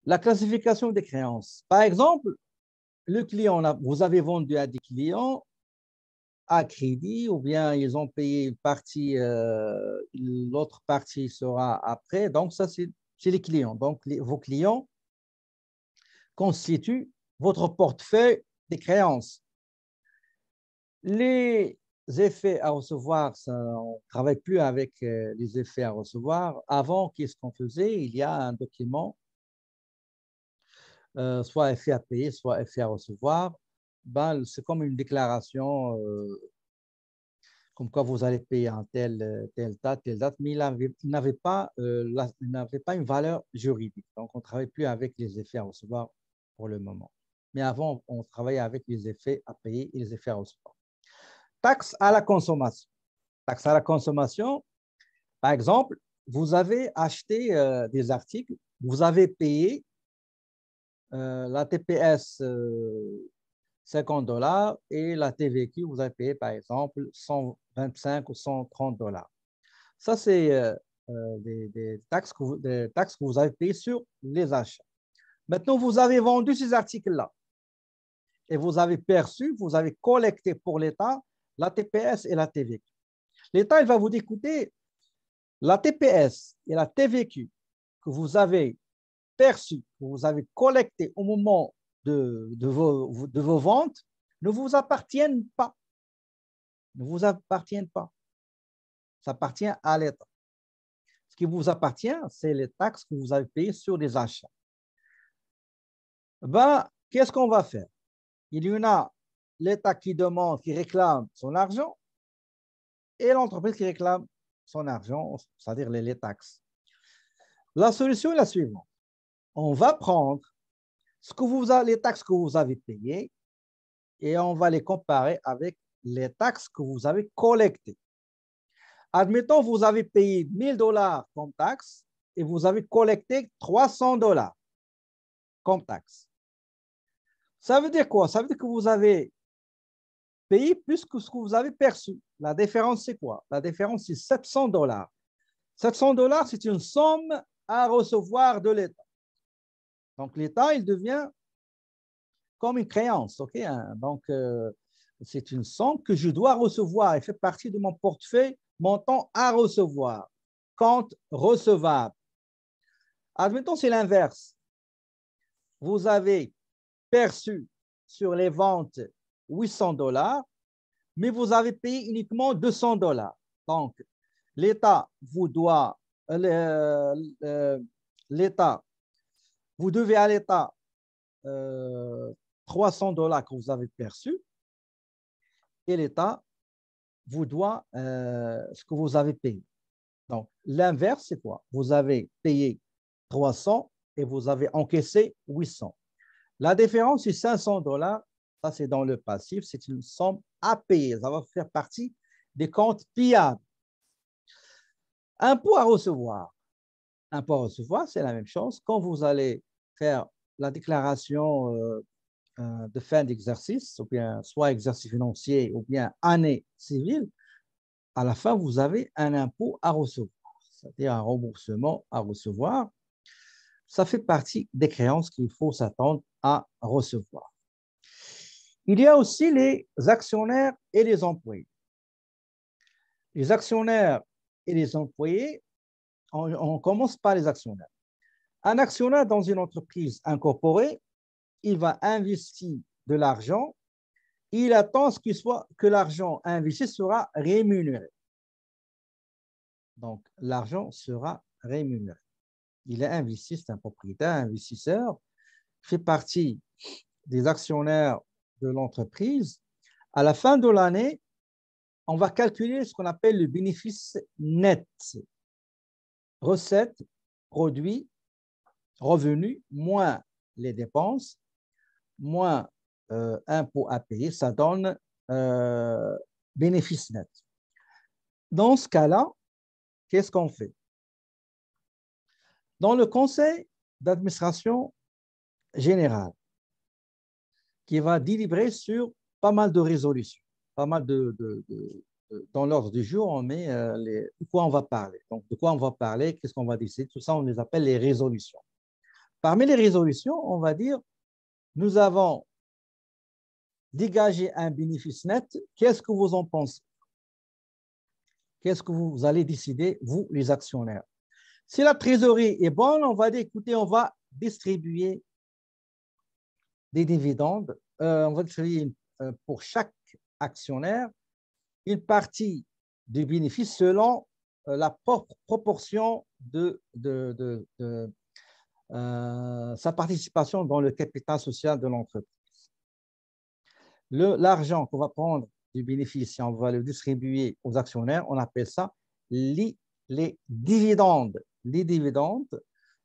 La classification des créances. Par exemple, le client, vous avez vendu à des clients à crédit ou bien ils ont payé une partie, l'autre partie sera après. Donc, ça, c'est les clients. Donc, vos clients constituent votre portefeuille des créances. Les effets à recevoir, ça, on ne travaille plus avec les effets à recevoir. Avant, qu'est-ce qu'on faisait? Il y a un document, soit effet à payer, soit effet à recevoir. Ben, c'est comme une déclaration, comme quoi vous allez payer en telle date, mais il n'avait pas, il n'avait pas une valeur juridique. Donc, on ne travaille plus avec les effets à recevoir pour le moment. Mais avant, on travaillait avec les effets à payer et les effets à recevoir. Taxe à la consommation. Taxe à la consommation, par exemple, vous avez acheté des articles, vous avez payé la TPS 50 $ et la TVQ, vous avez payé par exemple 125 ou 130 $. Ça, c'est des taxes que vous avez payées sur les achats. Maintenant, vous avez vendu ces articles-là et vous avez perçu, vous avez collecté pour l'État la TPS et la TVQ. L'État, il va vous dire, écoutez, la TPS et la TVQ que vous avez perçues, que vous avez collectées au moment de vos ventes, ne vous appartiennent pas. Ne vous appartiennent pas. Ça appartient à l'État. Ce qui vous appartient, c'est les taxes que vous avez payées sur les achats. Ben, qu'est-ce qu'on va faire? Il y en a l'État qui demande, qui réclame son argent et l'entreprise qui réclame son argent, c'est-à-dire les taxes. La solution est la suivante. On va prendre les taxes que vous avez payées et on va les comparer avec les taxes que vous avez collectées. Admettons, vous avez payé 1 000 $ comme taxe et vous avez collecté 300 $ comme taxe. Ça veut dire quoi? Ça veut dire que vous avez payé plus que ce que vous avez perçu. La différence, c'est quoi? La différence, c'est 700 $. 700 $, c'est une somme à recevoir de l'État. Donc, l'État, il devient comme une créance. Okay, hein? Donc, c'est une somme que je dois recevoir. Elle fait partie de mon portefeuille montant à recevoir. Compte recevable. Admettons, c'est l'inverse. Vous avez perçu sur les ventes 800 $, mais vous avez payé uniquement 200 $. Donc, l'État vous doit, l'État, vous devez à l'État 300 $ que vous avez perçus et l'État vous doit ce que vous avez payé. Donc, l'inverse, c'est quoi? Vous avez payé 300 et vous avez encaissé 800. La différence, c'est 500 $. Ça, c'est dans le passif. C'est une somme à payer. Ça va faire partie des comptes pillables. Impôt à recevoir. Impôt à recevoir, c'est la même chose. Quand vous allez faire la déclaration de fin d'exercice, ou bien soit exercice financier, ou bien année civile, à la fin, vous avez un impôt à recevoir, c'est-à-dire un remboursement à recevoir. Ça fait partie des créances qu'il faut s'attendre à recevoir. Il y a aussi les actionnaires et les employés. Les actionnaires et les employés, on commence par les actionnaires. Un actionnaire dans une entreprise incorporée, il va investir de l'argent, il attend que l'argent investi sera rémunéré. Donc, l'argent sera rémunéré. Il est investi, c'est un propriétaire, un investisseur, fait partie des actionnaires de l'entreprise. À la fin de l'année, on va calculer ce qu'on appelle le bénéfice net. Recettes, produits, revenus, moins les dépenses, moins impôts à payer, ça donne bénéfice net. Dans ce cas-là, qu'est-ce qu'on fait? Dans le conseil d'administration générale, qui va délibérer sur pas mal de résolutions, pas mal dans l'ordre du jour, on met de quoi on va parler. Donc, de quoi on va parler, qu'est-ce qu'on va décider, tout ça, on les appelle les résolutions. Parmi les résolutions, on va dire, nous avons dégagé un bénéfice net. Qu'est-ce que vous en pensez? Qu'est-ce que vous allez décider, vous, les actionnaires? Si la trésorerie est bonne, on va dire, écoutez, on va distribuer des dividendes. On va distribuer pour chaque actionnaire une partie du bénéfice selon la proportion de sa participation dans le capital social de l'entreprise. L'argent qu'on va prendre du bénéfice, si on va le distribuer aux actionnaires, on appelle ça les dividendes. Les dividendes,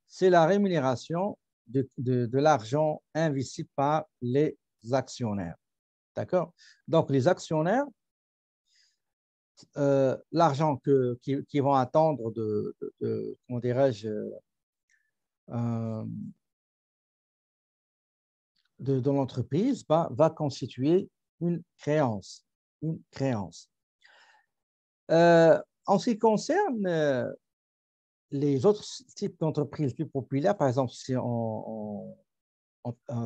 c'est la rémunération de l'argent investi par les actionnaires. D'accord? Donc, les actionnaires, l'argent qu'ils vont attendre comment dirais-je, de l'entreprise va constituer une créance. Une créance. En ce qui concerne les autres types d'entreprises plus populaires, par exemple, si en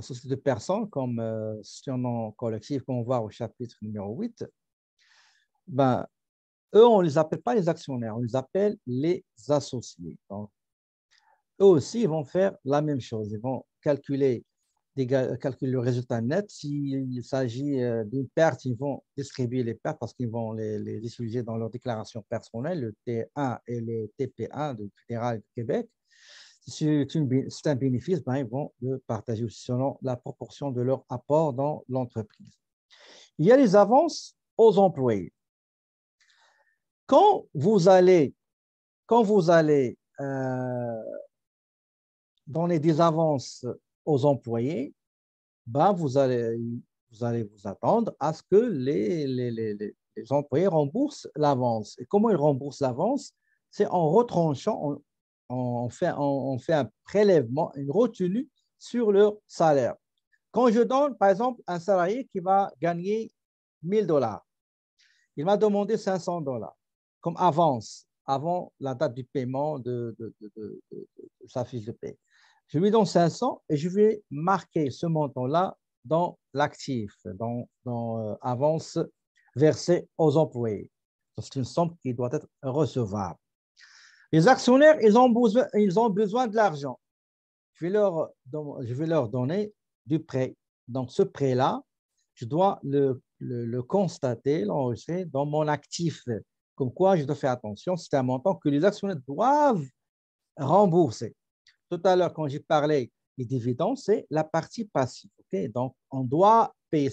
société de personnes, comme si on collectif, qu'on voit au chapitre numéro 8, ben, eux, on ne les appelle pas les actionnaires, on les appelle les associés. Donc, eux aussi, ils vont faire la même chose. Ils vont calculer le résultat net. S'il s'agit d'une perte, ils vont distribuer les pertes parce qu'ils vont les utiliser dans leur déclaration personnelle, le T1 et le TP1 du fédéral du Québec. Si c'est un bénéfice, ben, ils vont le partager aussi selon la proportion de leur apport dans l'entreprise. Il y a les avances aux employés. Quand vous allez donner des avances aux employés, ben vous allez vous attendre à ce que les employés remboursent l'avance. Et comment ils remboursent l'avance? C'est en retranchant, on fait un prélèvement, une retenue sur leur salaire. Quand je donne, par exemple, un salarié qui va gagner 1 000 $, il m'a demandé 500 $ comme avance avant la date du paiement de sa fiche de paie. Je lui donne 500 et je vais marquer ce montant-là dans l'actif, dans avance versée aux employés. C'est une somme qui doit être recevable. Les actionnaires, ils ont besoin de l'argent. Je vais leur donner du prêt. Donc, ce prêt-là, je dois le constater, l'enregistrer dans mon actif. Comme quoi, je dois faire attention, c'est un montant que les actionnaires doivent rembourser. Tout à l'heure, quand j'ai parlé des dividendes, c'est la partie passive. Okay? Donc, on doit payer.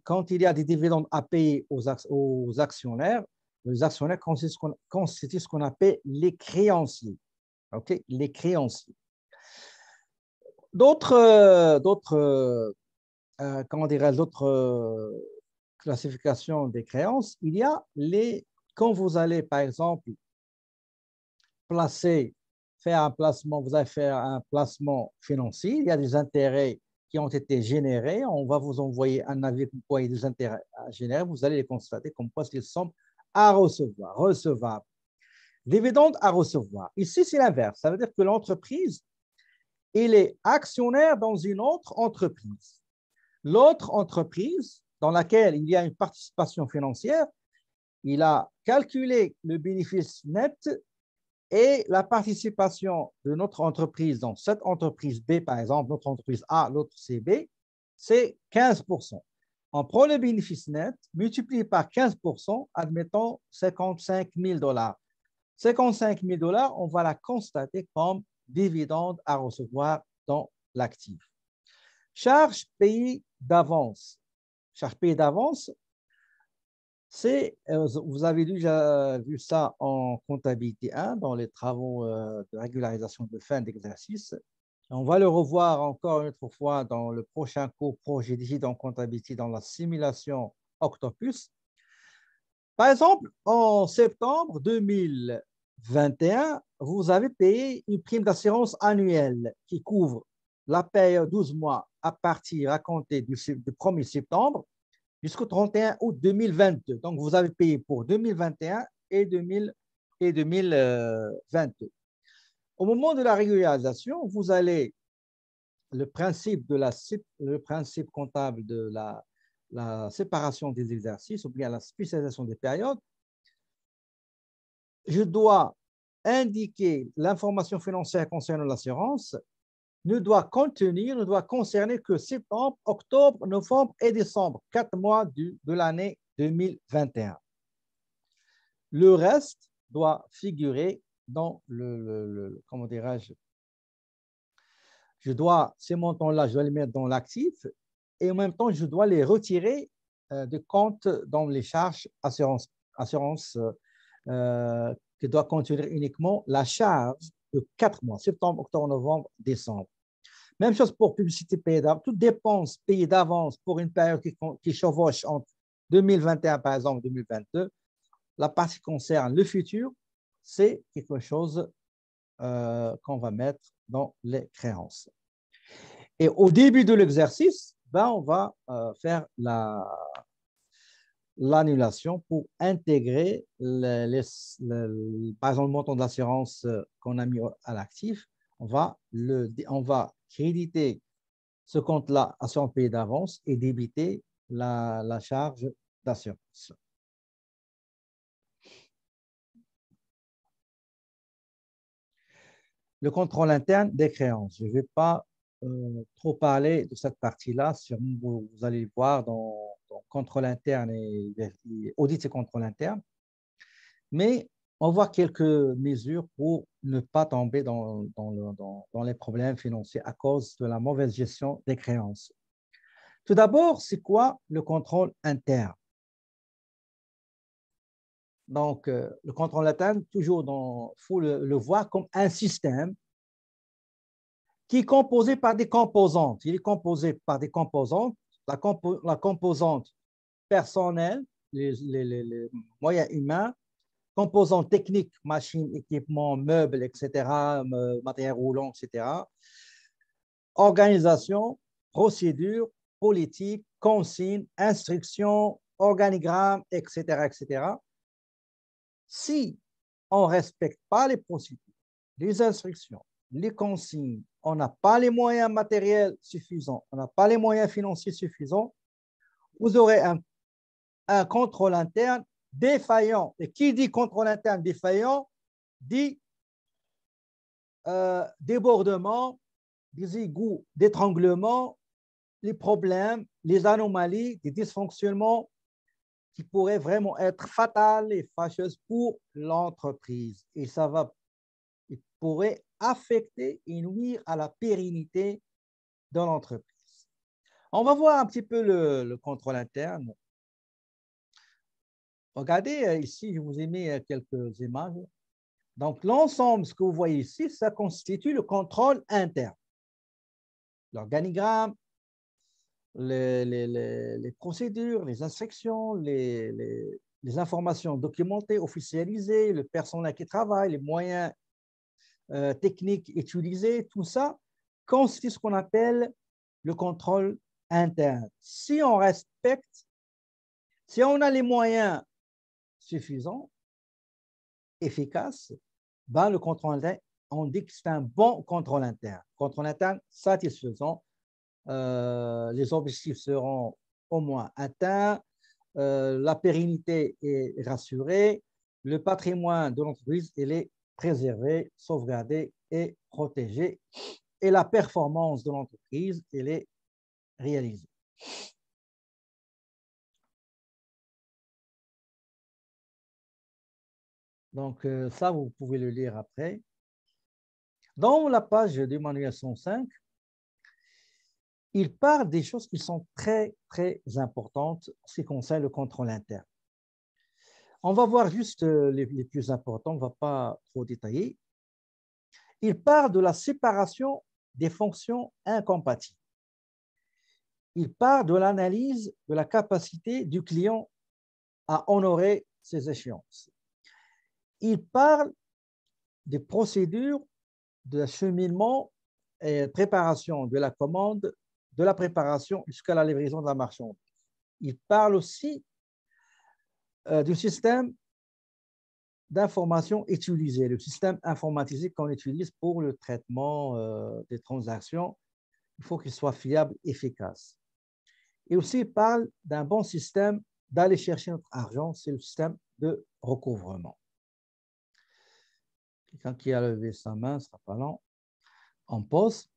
Quand il y a des dividendes à payer aux actionnaires, les actionnaires constituent ce qu'on appelle les créanciers. Okay? Les créanciers. D'autres classifications des créances, il y a quand vous allez, par exemple, faire un placement, vous allez faire un placement financier, il y a des intérêts qui ont été générés, on va vous envoyer un avis comme quoi il y a des intérêts à générer, vous allez les constater comme quoi c'est une somme à recevoir, recevable. Dividende à recevoir. Ici, c'est l'inverse. Ça veut dire que l'entreprise, il est actionnaire dans une autre entreprise. L'autre entreprise dans laquelle il y a une participation financière, il a calculé le bénéfice net et la participation de notre entreprise dans cette entreprise B, par exemple, notre entreprise A, l'autre CB, c'est 15%. On prend le bénéfice net, multiplié par 15%, admettons 55 000 $. 55 000 $, on va la constater comme dividende à recevoir dans l'actif. Charge payée d'avance. Charge payée d'avance, vous avez déjà vu ça en comptabilité 1 dans les travaux de régularisation de fin d'exercice. On va le revoir encore une autre fois dans le prochain cours projet digit en comptabilité dans la simulation Octopus. Par exemple, en septembre 2021, vous avez payé une prime d'assurance annuelle qui couvre la période 12 mois à partir à compter du 1er septembre jusqu'au 31 août 2022. Donc, vous avez payé pour 2021 et 2022. Au moment de la régularisation, vous allez, le principe comptable de la séparation des exercices ou bien la spécialisation des périodes, je dois indiquer l'information financière concernant l'assurance ne doit concerner que septembre, octobre, novembre et décembre, 4 mois de l'année 2021. Le reste doit figurer dans comment dirais-je, ces montants-là, je dois les mettre dans l'actif et en même temps, je dois les retirer de compte dans les charges assurance qui doit contenir uniquement la charge de 4 mois, septembre, octobre, novembre, décembre. Même chose pour publicité payée d'avance. Toute dépense payée d'avance pour une période qui chevauche entre 2021, par exemple, et 2022, la partie qui concerne le futur, c'est quelque chose qu'on va mettre dans les créances. Et au début de l'exercice, on va faire l'annulation pour intégrer, par exemple, le montant de l'assurance qu'on a mis à l'actif. On va créditer ce compte-là, assurance payée d'avance, et débiter la charge d'assurance. Le contrôle interne des créances. Je ne vais pas trop parler de cette partie-là. Vous allez le voir dans contrôle interne et audit et contrôle interne. Mais on voit quelques mesures pour ne pas tomber dans les problèmes financiers à cause de la mauvaise gestion des créances. Tout d'abord, c'est quoi le contrôle interne? Donc, le contrôle interne, toujours, il faut le voir comme un système qui est composé par des composantes. Il est composé par des composantes, la composante personnelle, les moyens humains, composantes techniques, machines, équipements, meubles, etc., matériel roulant, etc., organisation, procédure, politique, consignes, instructions, organigramme, etc., etc. Si on ne respecte pas les procédures, les instructions, les consignes, on n'a pas les moyens matériels suffisants, on n'a pas les moyens financiers suffisants, vous aurez un contrôle interne défaillant. Et qui dit contrôle interne défaillant dit débordement, des égouts d'étranglement, les problèmes, les anomalies, des dysfonctionnements qui pourraient vraiment être fatales et fâcheuses pour l'entreprise. Et il pourrait affecter et nuire à la pérennité de l'entreprise. On va voir un petit peu le contrôle interne. Regardez ici, je vous ai mis quelques images. Donc, l'ensemble, ce que vous voyez ici, ça constitue le contrôle interne. L'organigramme, les procédures, les instructions, les informations documentées, officialisées, le personnel qui travaille, les moyens techniques utilisés, tout ça constitue ce qu'on appelle le contrôle interne. Si on respecte, si on a les moyens suffisants, efficaces, le contrôle interne, on dit que c'est un bon contrôle interne. Contrôle interne satisfaisant. Les objectifs seront au moins atteints, la pérennité est rassurée, le patrimoine de l'entreprise est préservé, sauvegardé et protégé, et la performance de l'entreprise est réalisée. Donc, ça, vous pouvez le lire après. Dans la page du manuel 105, il parle des choses qui sont très, très importantes en ce qui concerne le contrôle interne. On va voir juste les plus importants, on ne va pas trop détailler. Il parle de la séparation des fonctions incompatibles. Il parle de l'analyse de la capacité du client à honorer ses échéances. Il parle des procédures de cheminement et préparation de la commande, de la préparation jusqu'à la livraison de la marchandise. Il parle aussi du système d'information utilisée, le système informatisé qu'on utilise pour le traitement des transactions. Il faut qu'il soit fiable, efficace. Et aussi, il parle d'un bon système d'aller chercher notre argent, c'est le système de recouvrement. Quelqu'un qui a levé sa main, ne sera pas long. On pose.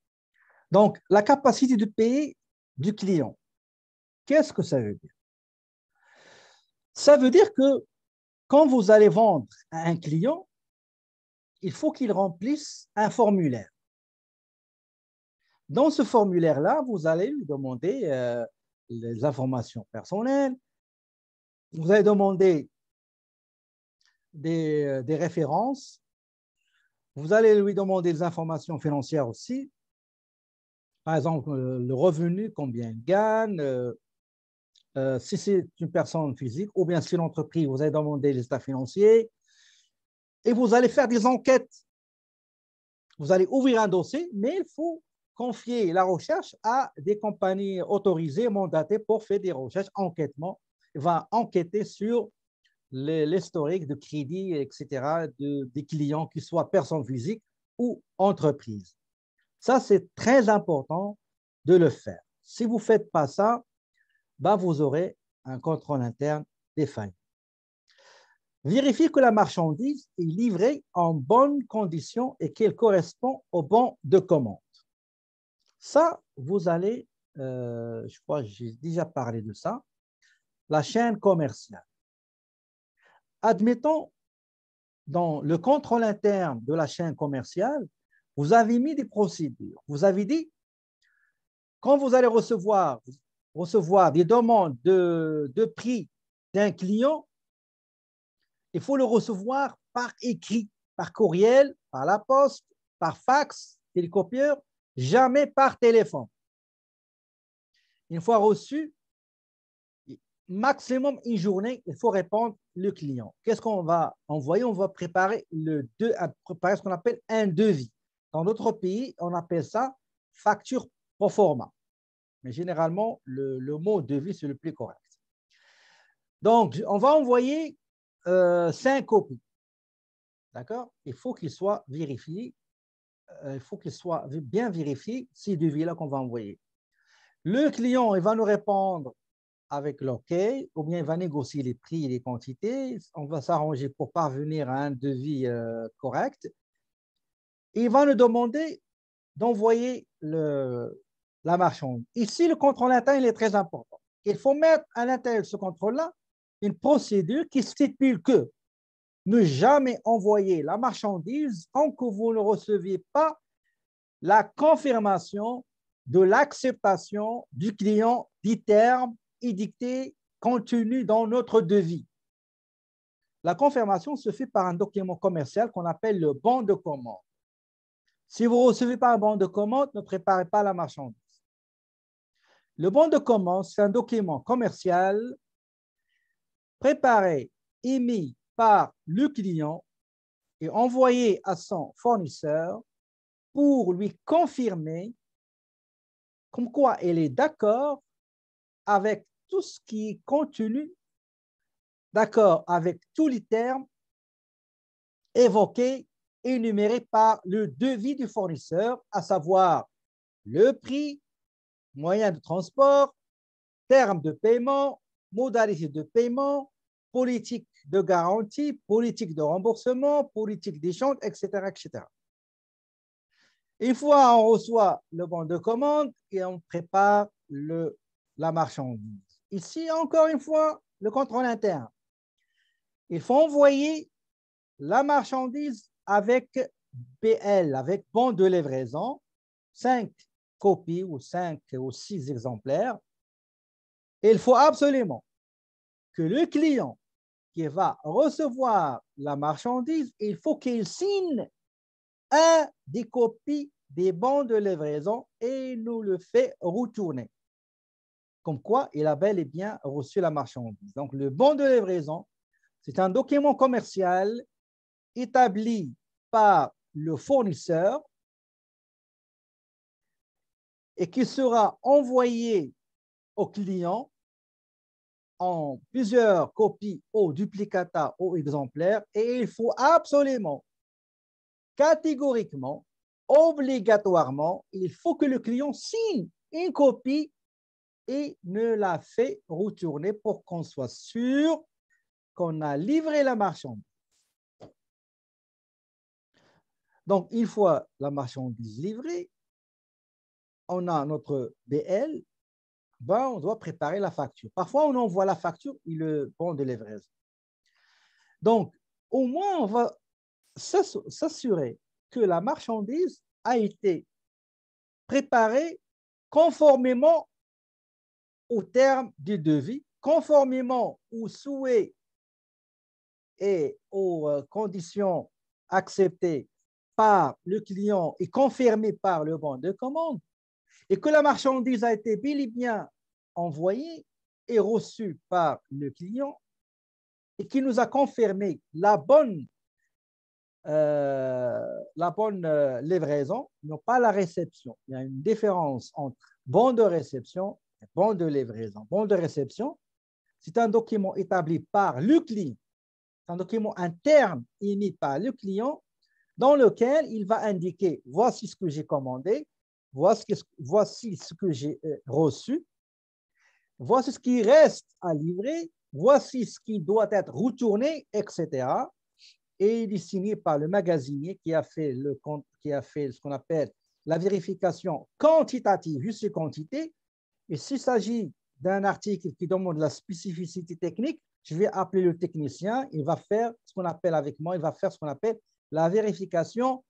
Donc, la capacité de payer du client. Qu'est-ce que ça veut dire? Ça veut dire que quand vous allez vendre à un client, il faut qu'il remplisse un formulaire. Dans ce formulaire-là, vous allez lui demander les informations personnelles, vous allez demander des références, vous allez lui demander des informations financières aussi, par exemple le revenu, combien il gagne, si c'est une personne physique ou bien si l'entreprise, vous allez demander les états financiers et vous allez faire des enquêtes. Vous allez ouvrir un dossier, mais il faut confier la recherche à des compagnies autorisées, mandatées pour faire des recherches, enquêtement. Il va enquêter sur l'historique de crédit, etc., des clients, qu'ils soient personnes physiques ou entreprises. Ça, c'est très important de le faire. Si vous ne faites pas ça, ben vous aurez un contrôle interne défaillant. Vérifiez que la marchandise est livrée en bonnes conditions et qu'elle correspond au bon de commande. Ça, vous allez, je crois que j'ai déjà parlé de ça, la chaîne commerciale. Admettons, dans le contrôle interne de la chaîne commerciale, vous avez mis des procédures. Vous avez dit, quand vous allez recevoir des demandes de prix d'un client, il faut le recevoir par écrit, par courriel, par la poste, par fax, télécopieur, jamais par téléphone. Une fois reçu, maximum une journée, il faut répondre le client. Qu'est-ce qu'on va envoyer? On va préparer ce qu'on appelle un devis. Dans d'autres pays, on appelle ça facture pro forma. Mais généralement, le mot devis, c'est le plus correct. Donc, on va envoyer 5 copies. D'accord? Il faut qu'il soit vérifié. Il faut qu'il soit bien vérifié ces devis-là qu'on va envoyer. Le client, il va nous répondre avec l'OK, ou bien il va négocier les prix et les quantités. On va s'arranger pour parvenir à un devis correct. Et il va nous demander d'envoyer la marchandise. Ici, le contrôle interne il est très important. Il faut mettre à l'intérieur de ce contrôle-là une procédure qui stipule que ne jamais envoyer la marchandise tant que vous ne receviez pas la confirmation de l'acceptation du client des termes édictés contenus dans notre devis. La confirmation se fait par un document commercial qu'on appelle le bon de commande. Si vous ne recevez pas un bon de commande, ne préparez pas la marchandise. Le bon de commande, c'est un document commercial préparé, émis par le client et envoyé à son fournisseur pour lui confirmer comme quoi il est d'accord avec tout ce qui est contenu, d'accord avec tous les termes évoqués et énumérés par le devis du fournisseur, à savoir le prix, moyen de transport, termes de paiement, modalités de paiement, politique de garantie, politique de remboursement, politique d'échange, etc., etc. Une fois on reçoit le bon de commande et on prépare la marchandise. Ici, encore une fois, le contrôle interne. Il faut envoyer la marchandise avec BL, avec bon de livraison, 5 copies ou 5 ou 6 exemplaires. Et il faut absolument que le client qui va recevoir la marchandise, il faut qu'il signe un des copies des bons de livraison et nous le fait retourner. Comme quoi, il a bel et bien reçu la marchandise. Donc, le bon de livraison, c'est un document commercial établi par le fournisseur et qui sera envoyé au client en plusieurs copies au duplicata, au exemplaire, et il faut absolument, catégoriquement, obligatoirement, il faut que le client signe une copie et ne la fait retourner pour qu'on soit sûr qu'on a livré la marchandise. Donc, une fois la marchandise livrée, on a notre BL, ben, on doit préparer la facture. Parfois, on envoie la facture et le bon de livraison. Donc, au moins, on va s'assurer que la marchandise a été préparée conformément aux termes du devis, conformément aux souhaits et aux conditions acceptées par le client et confirmées par le bon de commande, et que la marchandise a été bel et bien envoyée et reçue par le client et qui nous a confirmé la bonne livraison, non pas la réception. Il y a une différence entre bon de réception et bon de livraison. Bon de réception, c'est un document établi par le client, un document interne émis par le client dans lequel il va indiquer voici ce que j'ai commandé, voici ce que j'ai reçu, voici ce qui reste à livrer, voici ce qui doit être retourné, etc. Et il est signé par le magasinier qui a fait ce qu'on appelle la vérification quantitative, juste les quantités. Et s'il s'agit d'un article qui demande la spécificité technique, je vais appeler le technicien, il va faire ce qu'on appelle avec moi, il va faire ce qu'on appelle la vérification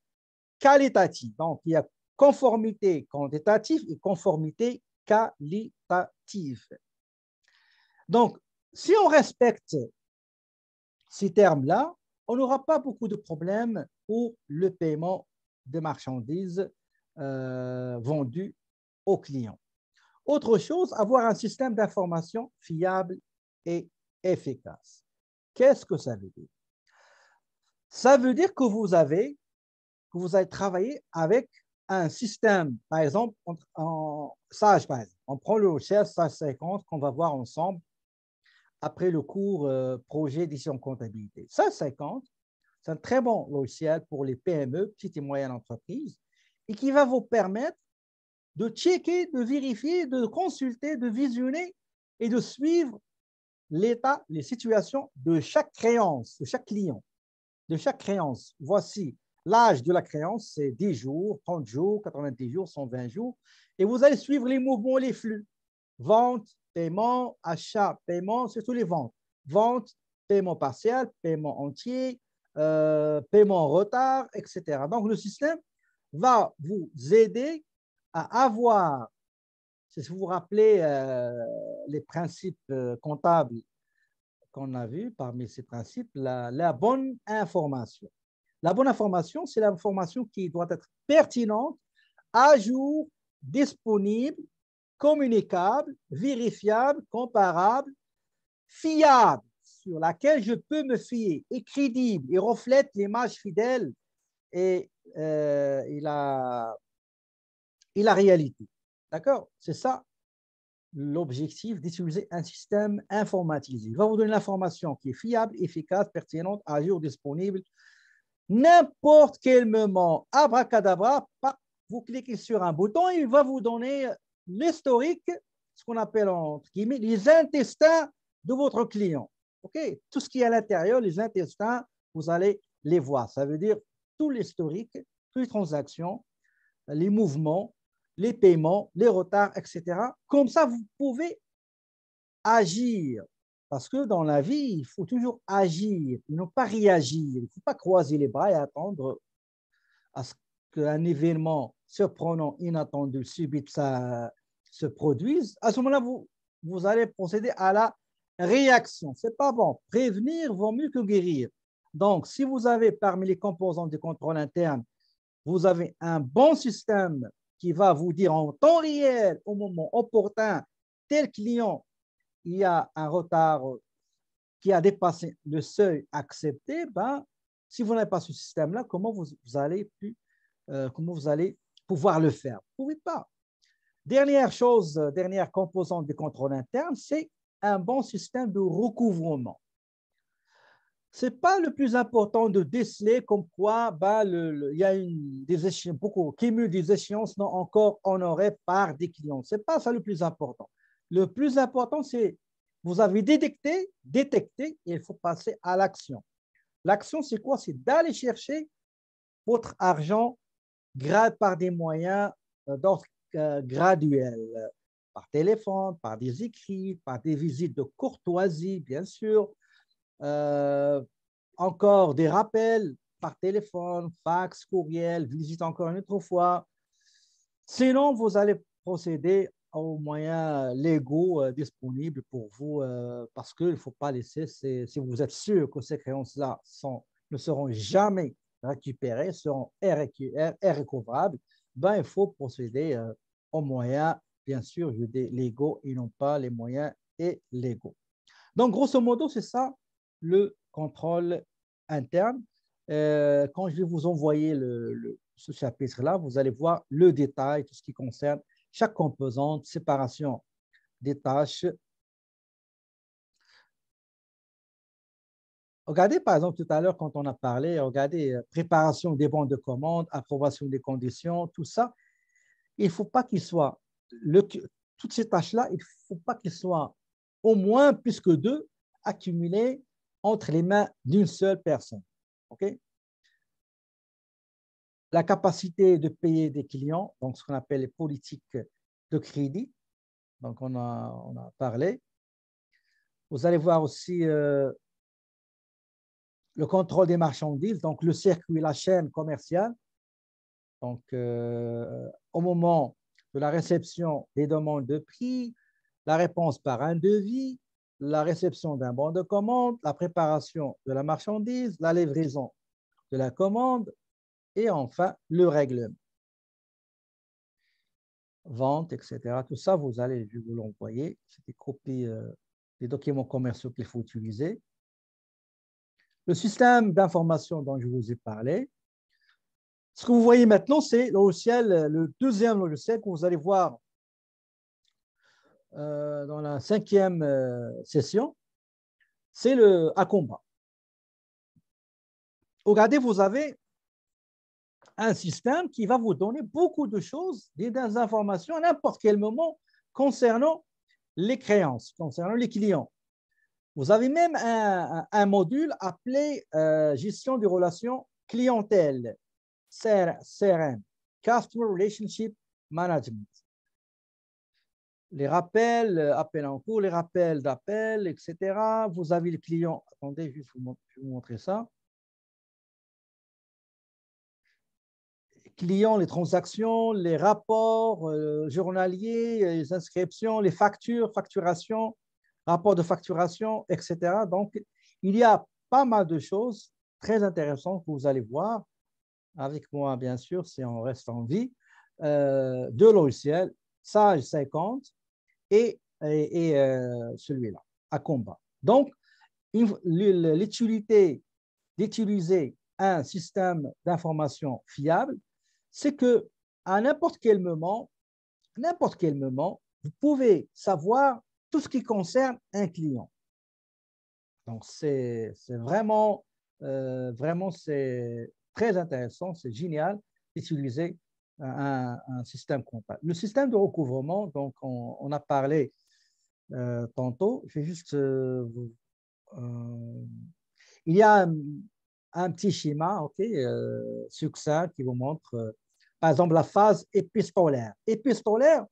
qualitative. Donc, il y a conformité quantitative et conformité qualitative. Donc, si on respecte ces termes-là, on n'aura pas beaucoup de problèmes pour le paiement de marchandises vendues aux clients. Autre chose, avoir un système d'information fiable et efficace. Qu'est-ce que ça veut dire? Ça veut dire que vous allez travailler avec un système, par exemple, en Sage, par exemple. On prend le logiciel Sage 50 qu'on va voir ensemble après le cours projet d'édition comptabilité. Sage 50, c'est un très bon logiciel pour les PME, petites et moyennes entreprises, et qui va vous permettre de checker, de vérifier, de consulter, de visionner et de suivre l'état, les situations de chaque créance, de chaque client, de chaque créance. Voici l'âge de la créance, c'est 10 jours, 30 jours, 90 jours, 120 jours. Et vous allez suivre les mouvements, les flux. Vente, paiement, achat, paiement, c'est tous les ventes. Vente, paiement partiel, paiement entier, paiement en retard, etc. Donc, le système va vous aider à avoir, si vous vous rappelez les principes comptables qu'on a vus, parmi ces principes, la bonne information. La bonne information, c'est l'information qui doit être pertinente, à jour, disponible, communicable, vérifiable, comparable, fiable, sur laquelle je peux me fier, et crédible, et reflète l'image fidèle et la réalité. D'accord? C'est ça l'objectif d'utiliser un système informatisé. Il va vous donner l'information qui est fiable, efficace, pertinente, à jour, disponible. N'importe quel moment, abracadabra, vous cliquez sur un bouton, il va vous donner l'historique, ce qu'on appelle entre guillemets les intestins de votre client. Okay? Tout ce qui est à l'intérieur, les intestins, vous allez les voir. Ça veut dire tout l'historique, toutes les transactions, les mouvements, les paiements, les retards, etc. Comme ça, vous pouvez agir. Parce que dans la vie, il faut toujours agir, et non pas réagir. Il ne faut pas croiser les bras et attendre à ce qu'un événement surprenant, inattendu, subit se produise. À ce moment-là, vous allez procéder à la réaction. Ce n'est pas bon. Prévenir vaut mieux que guérir. Donc, si vous avez parmi les composants du contrôle interne, vous avez un bon système qui va vous dire en temps réel, au moment opportun, tel client, il y a un retard qui a dépassé le seuil accepté, ben, si vous n'avez pas ce système-là, comment vous allez pouvoir le faire? Vous ne pouvez pas. Dernière chose, dernière composante du contrôle interne, c'est un bon système de recouvrement. Ce n'est pas le plus important de déceler comme quoi il y a beaucoup cumul des échéances non encore honorées par des clients. Ce n'est pas ça le plus important. Le plus important, c'est vous avez détecté, et il faut passer à l'action. L'action, c'est quoi? C'est d'aller chercher votre argent par des moyens d'ordre graduel, par téléphone, par des écrits, par des visites de courtoisie, bien sûr, encore des rappels par téléphone, fax, courriel, visite encore une autre fois. Sinon, vous allez procéder aux moyens légaux disponibles pour vous parce qu'il ne faut pas laisser, si vous êtes sûr que ces créances-là ne seront jamais récupérées, seront irrécouvrables, il faut procéder aux moyens, bien sûr, je dis légaux et non pas les moyens illégaux. Donc, grosso modo, c'est ça le contrôle interne. Quand je vais vous envoyer ce chapitre-là, vous allez voir le détail, tout ce qui concerne chaque composante, séparation des tâches. Regardez, par exemple, tout à l'heure, quand on a parlé, regardez, préparation des bons de commande, approbation des conditions, tout ça, il ne faut pas qu'il soit, toutes ces tâches-là, il ne faut pas qu'il soit au moins plus que deux accumulées entre les mains d'une seule personne. Okay? La capacité de payer des clients, donc ce qu'on appelle les politiques de crédit, donc on a parlé. Vous allez voir aussi le contrôle des marchandises, donc le circuit, la chaîne commerciale. Donc, au moment de la réception des demandes de prix, la réponse par un devis, la réception d'un bon de commande, la préparation de la marchandise, la livraison de la commande et enfin le règlement. Vente, etc. Tout ça, je vais vous l'envoyer. C'est des copies des documents commerciaux qu'il faut utiliser. Le système d'information dont je vous ai parlé. Ce que vous voyez maintenant, c'est le deuxième logiciel que vous allez voir dans la 5e session, c'est le Acomba. Regardez, vous avez un système qui va vous donner beaucoup de choses, des informations à n'importe quel moment concernant les créances, concernant les clients. Vous avez même un module appelé gestion des relations clientèle, CRM, Customer Relationship Management. Les rappels, appels en cours, les rappels d'appel, etc. Vous avez le client. Attendez, je vais vous montrer ça. Clients, les transactions, les rapports journaliers, les inscriptions, les factures, facturation, rapports de facturation, etc. Donc, il y a pas mal de choses très intéressantes que vous allez voir avec moi, bien sûr, si on reste en vie, deux logiciels, Sage 50 et celui-là, Acomba. Donc, l'utilité d'utiliser un système d'information fiable, c'est que à n'importe quel moment, vous pouvez savoir tout ce qui concerne un client. Donc, c'est vraiment, c'est très intéressant, c'est génial d'utiliser un système comptable. Le système de recouvrement, donc on a parlé tantôt, je vais juste il y a un petit schéma succinct qui vous montre, par exemple, la phase épistolaire. Épistolaire,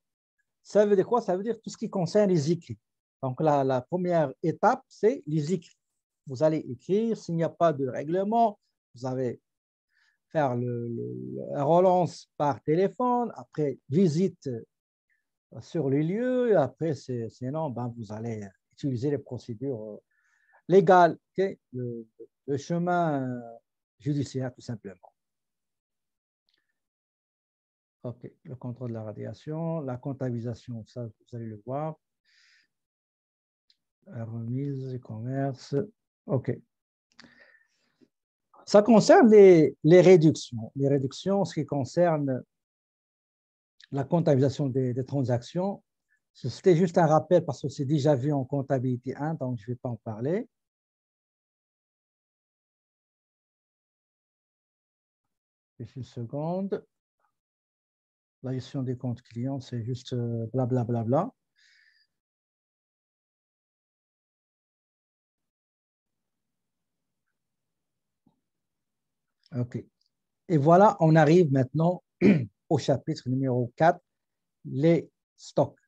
ça veut dire quoi? Ça veut dire tout ce qui concerne les écrits. Donc, la première étape, c'est les écrits. Vous allez écrire, s'il n'y a pas de règlement, vous allez faire la relance par téléphone, après visite sur les lieux, et après, sinon, vous allez utiliser les procédures légales, le chemin judiciaire, tout simplement. OK, le contrôle de la radiation, la comptabilisation, ça, vous allez le voir. La remise, du commerce, OK. Ça concerne les réductions. Les réductions, ce qui concerne la comptabilisation des transactions, C'était juste un rappel parce que c'est déjà vu en comptabilité 1, donc je ne vais pas en parler. Juste une seconde. La gestion des comptes clients, c'est juste blablabla. Bla, bla, bla. OK. Et voilà, on arrive maintenant au chapitre numéro 4, les stocks.